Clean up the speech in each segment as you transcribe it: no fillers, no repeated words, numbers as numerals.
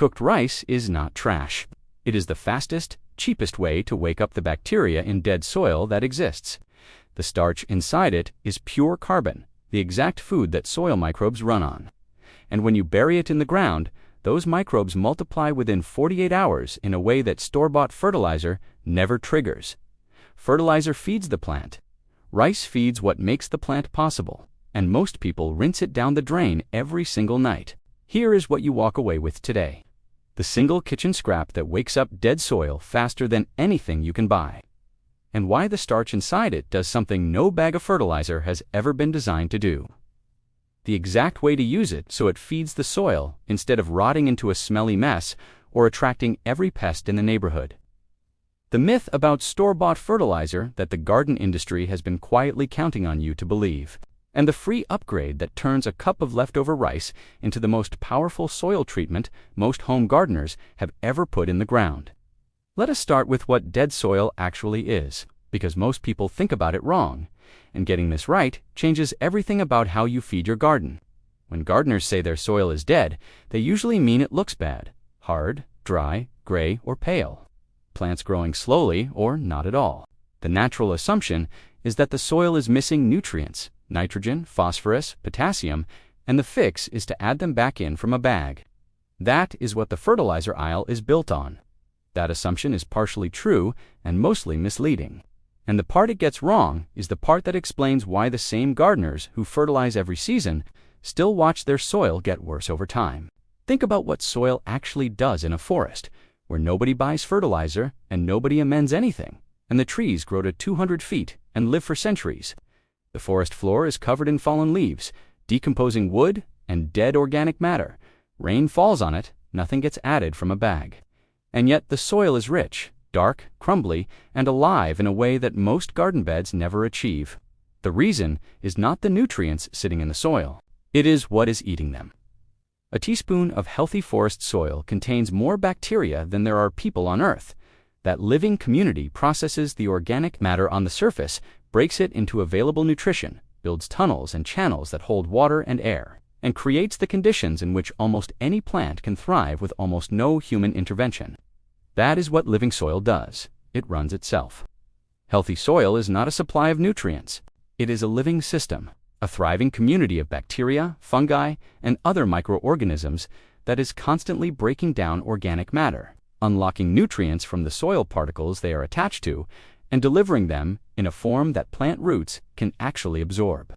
Cooked rice is not trash. It is the fastest, cheapest way to wake up the bacteria in dead soil that exists. The starch inside it is pure carbon, the exact food that soil microbes run on. And when you bury it in the ground, those microbes multiply within 48 hours in a way that store-bought fertilizer never triggers. Fertilizer feeds the plant. Rice feeds what makes the plant possible, and most people rinse it down the drain every single night. Here is what you walk away with today: the single kitchen scrap that wakes up dead soil faster than anything you can buy. And why the starch inside it does something no bag of fertilizer has ever been designed to do. The exact way to use it so it feeds the soil instead of rotting into a smelly mess or attracting every pest in the neighborhood. The myth about store-bought fertilizer that the garden industry has been quietly counting on you to believe, and the free upgrade that turns a cup of leftover rice into the most powerful soil treatment most home gardeners have ever put in the ground. Let us start with what dead soil actually is, because most people think about it wrong, and getting this right changes everything about how you feed your garden. When gardeners say their soil is dead, they usually mean it looks bad: hard, dry, gray, or pale. Plants growing slowly or not at all. The natural assumption is that the soil is missing nutrients: nitrogen, phosphorus, potassium, and the fix is to add them back in from a bag. That is what the fertilizer aisle is built on. That assumption is partially true and mostly misleading. And the part it gets wrong is the part that explains why the same gardeners who fertilize every season still watch their soil get worse over time. Think about what soil actually does in a forest, where nobody buys fertilizer and nobody amends anything, and the trees grow to 200 feet and live for centuries. The forest floor is covered in fallen leaves, decomposing wood, and dead organic matter. Rain falls on it, nothing gets added from a bag. And yet the soil is rich, dark, crumbly, and alive in a way that most garden beds never achieve. The reason is not the nutrients sitting in the soil. It is what is eating them. A teaspoon of healthy forest soil contains more bacteria than there are people on Earth. That living community processes the organic matter on the surface, breaks it into available nutrition, builds tunnels and channels that hold water and air, and creates the conditions in which almost any plant can thrive with almost no human intervention. That is what living soil does. It runs itself. Healthy soil is not a supply of nutrients. It is a living system, a thriving community of bacteria, fungi, and other microorganisms that is constantly breaking down organic matter, unlocking nutrients from the soil particles they are attached to, and delivering them in a form that plant roots can actually absorb.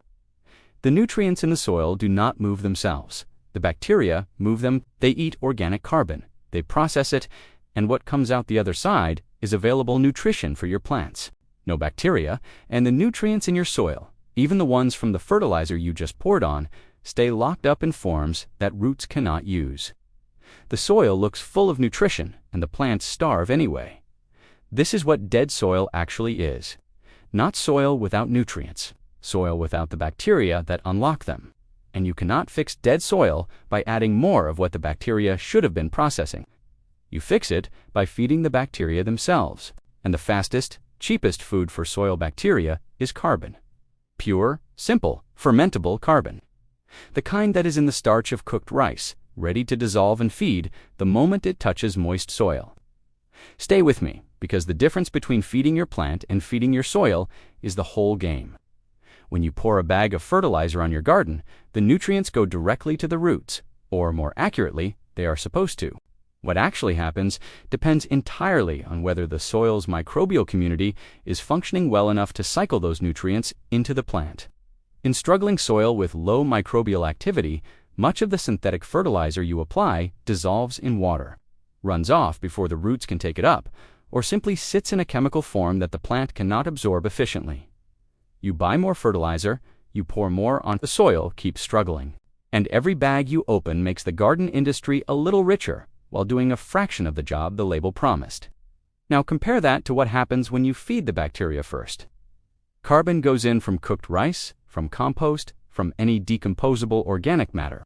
The nutrients in the soil do not move themselves. The bacteria move them. They eat organic carbon. They process it, and what comes out the other side is available nutrition for your plants. No bacteria, and the nutrients in your soil, even the ones from the fertilizer you just poured on, stay locked up in forms that roots cannot use. The soil looks full of nutrition, and the plants starve anyway. This is what dead soil actually is. Not soil without nutrients, soil without the bacteria that unlock them. And you cannot fix dead soil by adding more of what the bacteria should have been processing. You fix it by feeding the bacteria themselves, and the fastest, cheapest food for soil bacteria is carbon. Pure, simple, fermentable carbon. The kind that is in the starch of cooked rice, ready to dissolve and feed the moment it touches moist soil. Stay with me, because the difference between feeding your plant and feeding your soil is the whole game. When you pour a bag of fertilizer on your garden, the nutrients go directly to the roots, or more accurately, they are supposed to. What actually happens depends entirely on whether the soil's microbial community is functioning well enough to cycle those nutrients into the plant. In struggling soil with low microbial activity, much of the synthetic fertilizer you apply dissolves in water, runs off before the roots can take it up, or simply sits in a chemical form that the plant cannot absorb efficiently. You buy more fertilizer, you pour more on the soil, keeps struggling. And every bag you open makes the garden industry a little richer, while doing a fraction of the job the label promised. Now compare that to what happens when you feed the bacteria first. Carbon goes in from cooked rice, from compost, from any decomposable organic matter.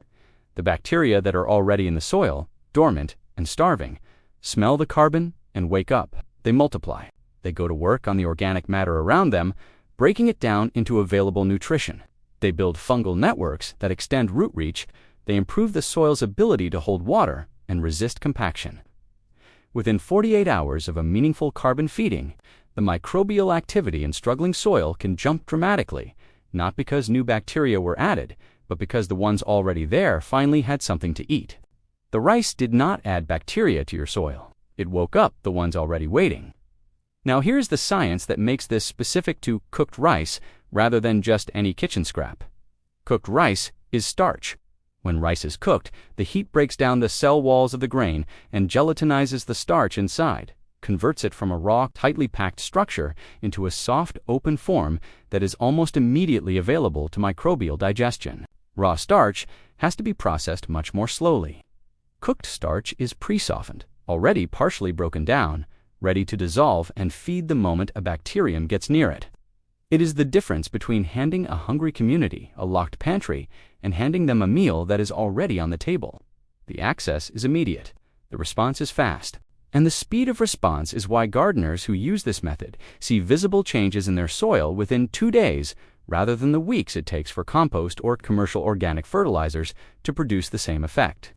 The bacteria that are already in the soil, dormant and starving, smell the carbon and wake up. They multiply. They go to work on the organic matter around them, breaking it down into available nutrition. They build fungal networks that extend root reach. They improve the soil's ability to hold water, and resist compaction. Within 48 hours of a meaningful carbon feeding, the microbial activity in struggling soil can jump dramatically, not because new bacteria were added, but because the ones already there finally had something to eat. The rice did not add bacteria to your soil. It woke up the ones already waiting. Now here's the science that makes this specific to cooked rice rather than just any kitchen scrap. Cooked rice is starch. When rice is cooked, the heat breaks down the cell walls of the grain and gelatinizes the starch inside, converts it from a raw, tightly packed structure into a soft, open form that is almost immediately available to microbial digestion. Raw starch has to be processed much more slowly. Cooked starch is pre-softened, already partially broken down, ready to dissolve and feed the moment a bacterium gets near it. It is the difference between handing a hungry community a locked pantry and handing them a meal that is already on the table. The access is immediate, the response is fast, and the speed of response is why gardeners who use this method see visible changes in their soil within 2 days rather than the weeks it takes for compost or commercial organic fertilizers to produce the same effect.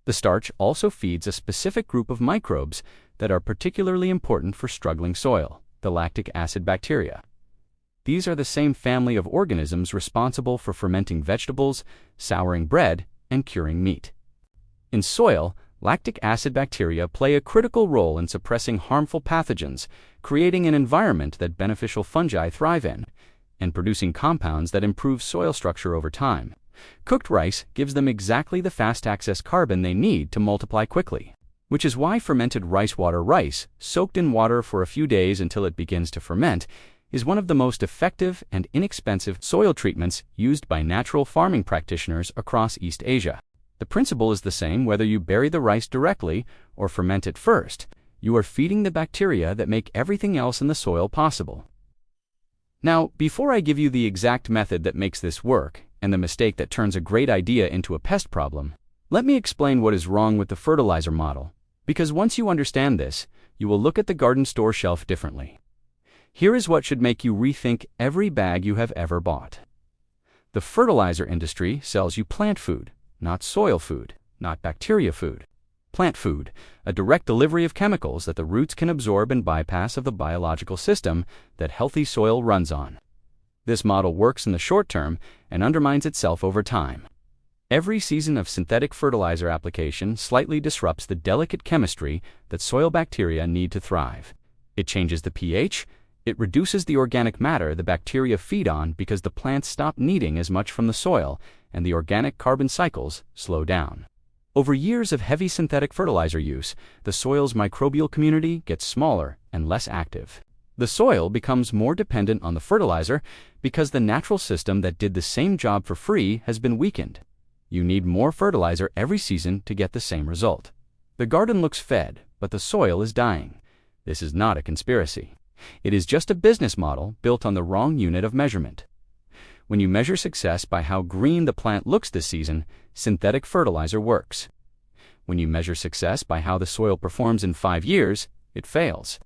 The starch also feeds a specific group of microbes that are particularly important for struggling soil, the lactic acid bacteria. These are the same family of organisms responsible for fermenting vegetables, souring bread, and curing meat. In soil, lactic acid bacteria play a critical role in suppressing harmful pathogens, creating an environment that beneficial fungi thrive in, and producing compounds that improve soil structure over time. Cooked rice gives them exactly the fast-access carbon they need to multiply quickly, which is why fermented rice, soaked in water for a few days until it begins to ferment, is one of the most effective and inexpensive soil treatments used by natural farming practitioners across East Asia. The principle is the same whether you bury the rice directly or ferment it first. You are feeding the bacteria that make everything else in the soil possible. Now, before I give you the exact method that makes this work and the mistake that turns a great idea into a pest problem, let me explain what is wrong with the fertilizer model, because once you understand this, you will look at the garden store shelf differently. Here is what should make you rethink every bag you have ever bought. The fertilizer industry sells you plant food, not soil food, not bacteria food. Plant food, a direct delivery of chemicals that the roots can absorb and bypass of the biological system that healthy soil runs on. This model works in the short term and undermines itself over time. Every season of synthetic fertilizer application slightly disrupts the delicate chemistry that soil bacteria need to thrive. It changes the pH. It reduces the organic matter the bacteria feed on because the plants stop needing as much from the soil and the organic carbon cycles slow down. Over years of heavy synthetic fertilizer use, the soil's microbial community gets smaller and less active. The soil becomes more dependent on the fertilizer because the natural system that did the same job for free has been weakened. You need more fertilizer every season to get the same result. The garden looks fed, but the soil is dying. This is not a conspiracy. It is just a business model built on the wrong unit of measurement. When you measure success by how green the plant looks this season, synthetic fertilizer works. When you measure success by how the soil performs in 5 years, it fails.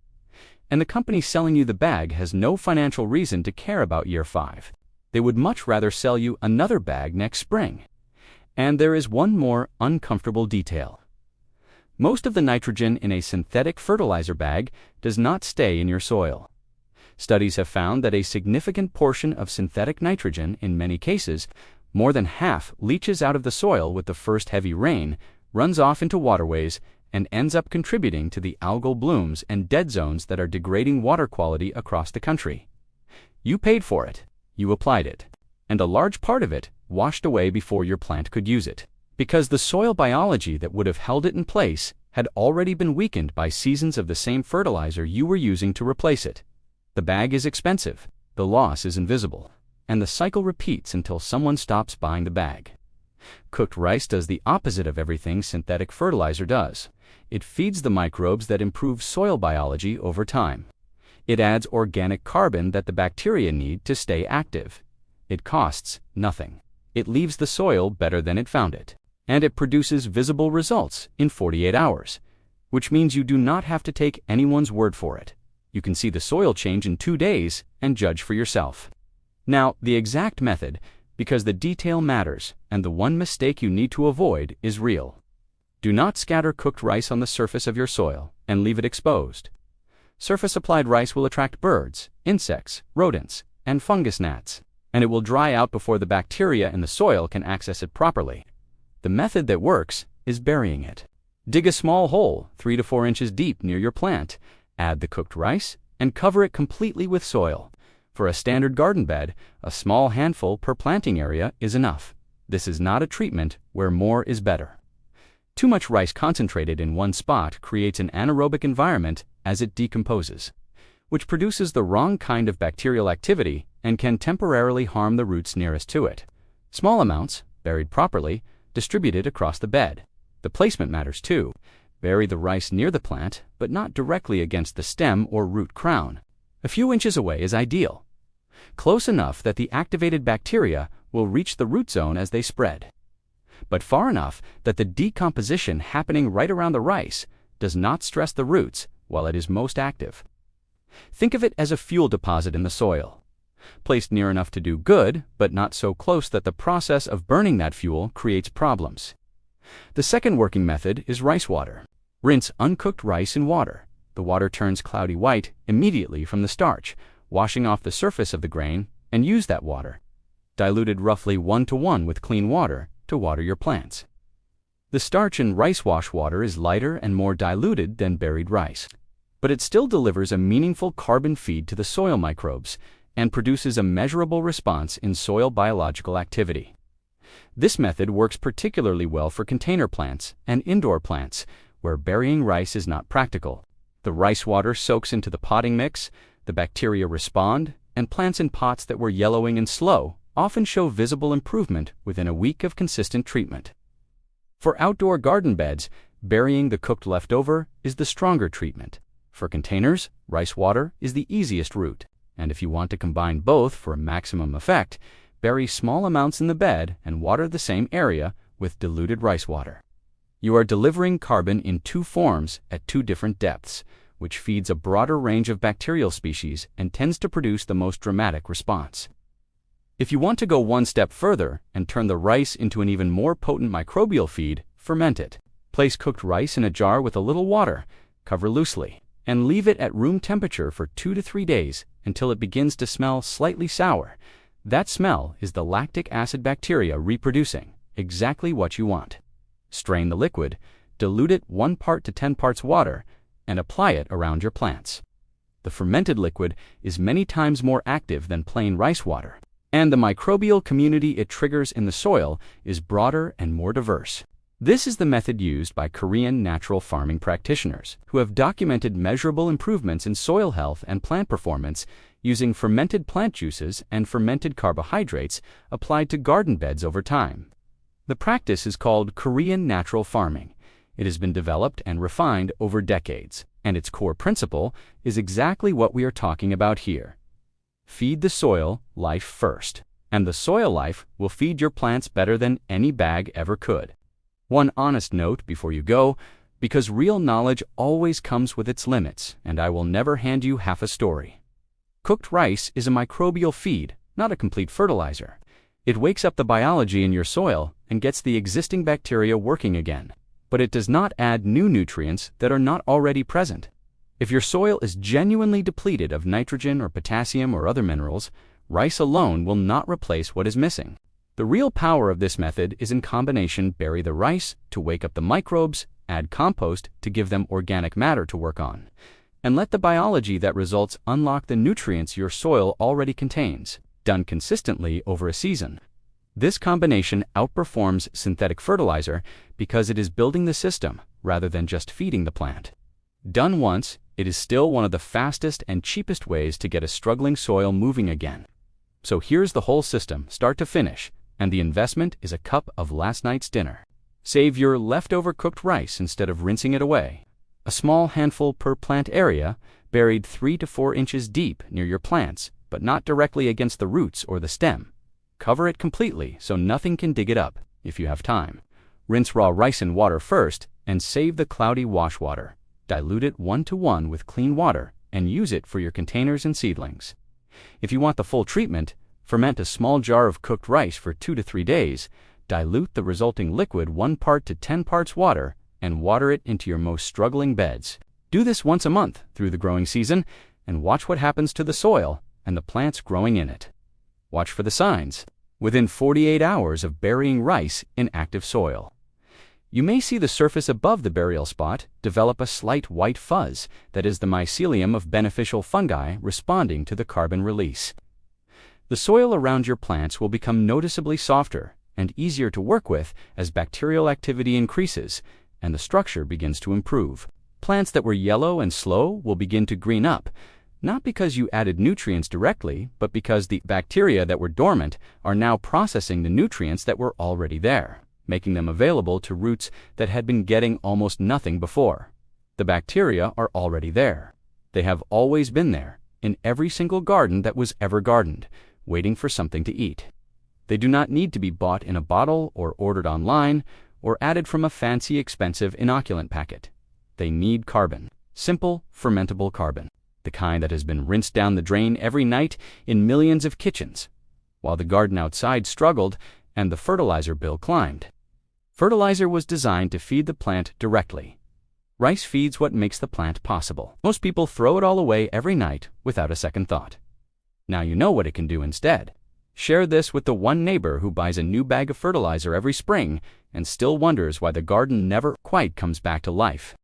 And the company selling you the bag has no financial reason to care about year 5. They would much rather sell you another bag next spring. And there is one more uncomfortable detail. Most of the nitrogen in a synthetic fertilizer bag does not stay in your soil. Studies have found that a significant portion of synthetic nitrogen, in many cases, more than half, leaches out of the soil with the first heavy rain, runs off into waterways, and ends up contributing to the algal blooms and dead zones that are degrading water quality across the country. You paid for it, you applied it, and a large part of it washed away before your plant could use it, because the soil biology that would have held it in place had already been weakened by seasons of the same fertilizer you were using to replace it. The bag is expensive, the loss is invisible, and the cycle repeats until someone stops buying the bag. Cooked rice does the opposite of everything synthetic fertilizer does. It feeds the microbes that improve soil biology over time. It adds organic carbon that the bacteria need to stay active. It costs nothing. It leaves the soil better than it found it. And it produces visible results in 48 hours, which means you do not have to take anyone's word for it. You can see the soil change in 2 days and judge for yourself. Now, the exact method, because the detail matters and the one mistake you need to avoid is real. Do not scatter cooked rice on the surface of your soil and leave it exposed. Surface-applied rice will attract birds, insects, rodents, and fungus gnats, and it will dry out before the bacteria in the soil can access it properly. The method that works is burying it. Dig a small hole 3 to 4 inches deep near your plant, add the cooked rice, and cover it completely with soil. For a standard garden bed, a small handful per planting area is enough. This is not a treatment where more is better. Too much rice concentrated in one spot creates an anaerobic environment as it decomposes, which produces the wrong kind of bacterial activity and can temporarily harm the roots nearest to it. Small amounts, buried properly, distributed across the bed. The placement matters too. Bury the rice near the plant, but not directly against the stem or root crown. A few inches away is ideal, close enough that the activated bacteria will reach the root zone as they spread, but far enough that the decomposition happening right around the rice does not stress the roots while it is most active. Think of it as a fuel deposit in the soil, placed near enough to do good, but not so close that the process of burning that fuel creates problems. The second working method is rice water. Rinse uncooked rice in water. The water turns cloudy white immediately from the starch, washing off the surface of the grain, and use that water, diluted roughly 1:1 with clean water, to water your plants. The starch in rice wash water is lighter and more diluted than buried rice, but it still delivers a meaningful carbon feed to the soil microbes and produces a measurable response in soil biological activity. This method works particularly well for container plants and indoor plants where burying rice is not practical. The rice water soaks into the potting mix, the bacteria respond, and plants in pots that were yellowing and slow often show visible improvement within a week of consistent treatment. For outdoor garden beds, burying the cooked leftover is the stronger treatment. For containers, rice water is the easiest route, and if you want to combine both for maximum effect, bury small amounts in the bed and water the same area with diluted rice water. You are delivering carbon in two forms at two different depths, which feeds a broader range of bacterial species and tends to produce the most dramatic response. If you want to go one step further and turn the rice into an even more potent microbial feed, ferment it. Place cooked rice in a jar with a little water, cover loosely, and leave it at room temperature for 2 to 3 days until it begins to smell slightly sour. That smell is the lactic acid bacteria reproducing, exactly what you want. Strain the liquid, dilute it 1 part to 10 parts water, and apply it around your plants. The fermented liquid is many times more active than plain rice water, and the microbial community it triggers in the soil is broader and more diverse. This is the method used by Korean natural farming practitioners who have documented measurable improvements in soil health and plant performance using fermented plant juices and fermented carbohydrates applied to garden beds over time. The practice is called Korean natural farming. It has been developed and refined over decades, and its core principle is exactly what we are talking about here. Feed the soil life first, and the soil life will feed your plants better than any bag ever could. One honest note before you go, because real knowledge always comes with its limits, and I will never hand you half a story. Cooked rice is a microbial feed, not a complete fertilizer. It wakes up the biology in your soil and gets the existing bacteria working again, but it does not add new nutrients that are not already present. If your soil is genuinely depleted of nitrogen or potassium or other minerals, rice alone will not replace what is missing. The real power of this method is in combination: bury the rice to wake up the microbes, add compost to give them organic matter to work on, and let the biology that results unlock the nutrients your soil already contains, done consistently over a season. This combination outperforms synthetic fertilizer because it is building the system rather than just feeding the plant. Done once, it is still one of the fastest and cheapest ways to get a struggling soil moving again. So here's the whole system, start to finish, and the investment is a cup of last night's dinner. Save your leftover cooked rice instead of rinsing it away. A small handful per plant area, buried 3 to 4 inches deep near your plants, but not directly against the roots or the stem. Cover it completely so nothing can dig it up, if you have time. Rinse raw rice in water first, and save the cloudy wash water. Dilute it 1:1 with clean water, and use it for your containers and seedlings. If you want the full treatment, ferment a small jar of cooked rice for 2 to 3 days, dilute the resulting liquid 1 part to 10 parts water, and water it into your most struggling beds. Do this once a month through the growing season and watch what happens to the soil and the plants growing in it. Watch for the signs within 48 hours of burying rice in active soil. You may see the surface above the burial spot develop a slight white fuzz that is the mycelium of beneficial fungi responding to the carbon release. The soil around your plants will become noticeably softer and easier to work with as bacterial activity increases and the structure begins to improve. Plants that were yellow and slow will begin to green up, not because you added nutrients directly, but because the bacteria that were dormant are now processing the nutrients that were already there, making them available to roots that had been getting almost nothing before. The bacteria are already there. They have always been there, in every single garden that was ever gardened, waiting for something to eat. They do not need to be bought in a bottle or ordered online or added from a fancy, expensive inoculant packet. They need carbon, simple, fermentable carbon, the kind that has been rinsed down the drain every night in millions of kitchens, while the garden outside struggled and the fertilizer bill climbed. Fertilizer was designed to feed the plant directly. Rice feeds what makes the plant possible. Most people throw it all away every night without a second thought. Now you know what it can do instead. Share this with the one neighbor who buys a new bag of fertilizer every spring and still wonders why the garden never quite comes back to life.